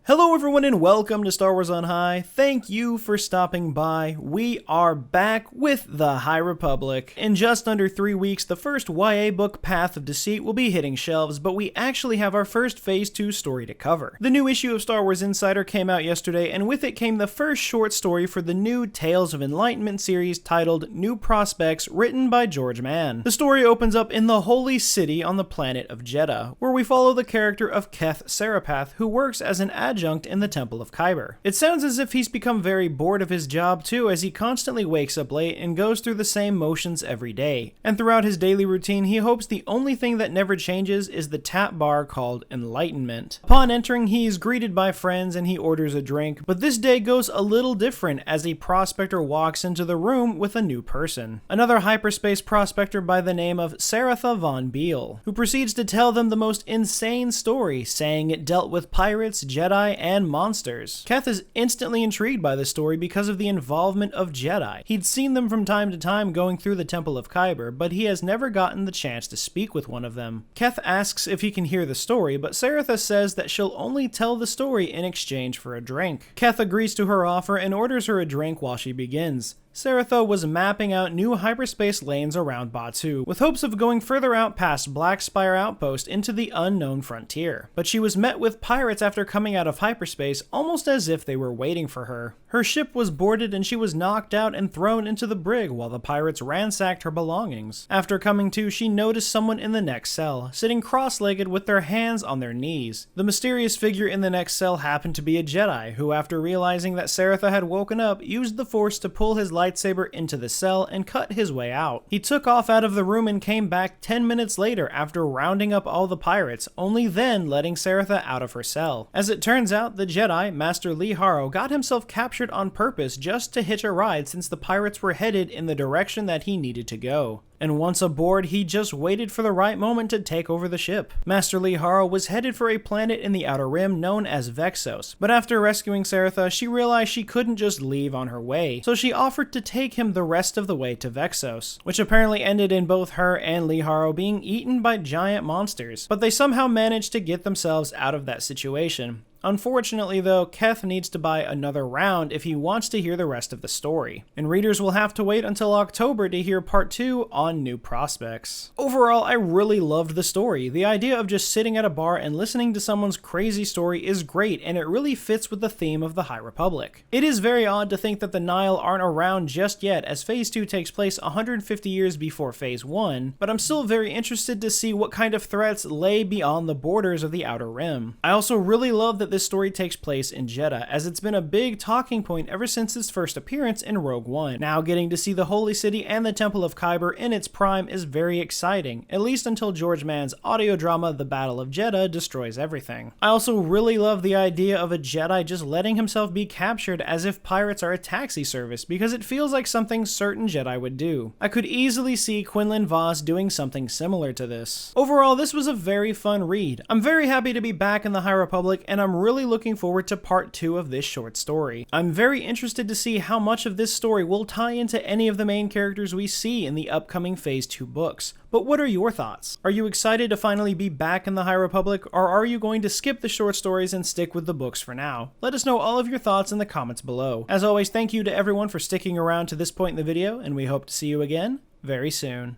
Hello everyone and welcome to Star Wars on High. Thank you for stopping by. We are back with the High Republic. In just under 3 weeks, the first YA book, Path of Deceit, will be hitting shelves, but we actually have our first Phase 2 story to cover. The new issue of Star Wars Insider came out yesterday, and with it came the first short story for the new Tales of Enlightenment series titled New Prospects, written by George Mann. The story opens up in the Holy City on the planet of Jeddah, where we follow the character of Keth Sarapath, who works as an adjunct in the Temple of Kyber. It sounds as if he's become very bored of his job too, as he constantly wakes up late and goes through the same motions every day. And throughout his daily routine, he hopes the only thing that never changes is the tap bar called Enlightenment. Upon entering, he is greeted by friends and he orders a drink, but this day goes a little different as a prospector walks into the room with a new person. Another hyperspace prospector by the name of Saratha von Beale, who proceeds to tell them the most insane story, saying it dealt with pirates, Jedi, and monsters. Keth is instantly intrigued by the story because of the involvement of Jedi. He'd seen them from time to time going through the Temple of Kyber, but he has never gotten the chance to speak with one of them. Keth asks if he can hear the story, but Saratha says that she'll only tell the story in exchange for a drink. Keth agrees to her offer and orders her a drink while she begins. Saratha was mapping out new hyperspace lanes around Batuu, with hopes of going further out past Black Spire Outpost into the unknown frontier. But she was met with pirates after coming out of hyperspace, almost as if they were waiting for her. Her ship was boarded and she was knocked out and thrown into the brig while the pirates ransacked her belongings. After coming to, she noticed someone in the next cell, sitting cross-legged with their hands on their knees. The mysterious figure in the next cell happened to be a Jedi, who after realizing that Saratha had woken up, used the Force to pull his lightsaber into the cell and cut his way out. He took off out of the room and came back 10 minutes later after rounding up all the pirates, only then letting Saratha out of her cell. As it turns out, the Jedi, Master Lee Haro, got himself captured on purpose just to hitch a ride since the pirates were headed in the direction that he needed to go. And once aboard, he just waited for the right moment to take over the ship. Master Lee Haro was headed for a planet in the Outer Rim known as Vexos, but after rescuing Saratha, she realized she couldn't just leave on her way, so she offered to take him the rest of the way to Vexos, which apparently ended in both her and Lee Haro being eaten by giant monsters, but they somehow managed to get themselves out of that situation. Unfortunately though, Keth needs to buy another round if he wants to hear the rest of the story, and readers will have to wait until October to hear part 2 on New Prospects. Overall, I really loved the story. The idea of just sitting at a bar and listening to someone's crazy story is great, and it really fits with the theme of the High Republic. It is very odd to think that the Nile aren't around just yet, as Phase 2 takes place 150 years before Phase 1, but I'm still very interested to see what kind of threats lay beyond the borders of the Outer Rim. I also really love that this story takes place in Jeddah, as it's been a big talking point ever since its first appearance in Rogue One. Now getting to see the Holy City and the Temple of Kyber in its prime is very exciting, at least until George Mann's audio drama The Battle of Jeddah destroys everything. I also really love the idea of a Jedi just letting himself be captured as if pirates are a taxi service, because it feels like something certain Jedi would do. I could easily see Quinlan Vos doing something similar to this. Overall, this was a very fun read. I'm very happy to be back in the High Republic, and I'm really looking forward to part 2 of this short story. I'm very interested to see how much of this story will tie into any of the main characters we see in the upcoming Phase 2 books. But what are your thoughts? Are you excited to finally be back in the High Republic, or are you going to skip the short stories and stick with the books for now? Let us know all of your thoughts in the comments below. As always, thank you to everyone for sticking around to this point in the video, and we hope to see you again very soon.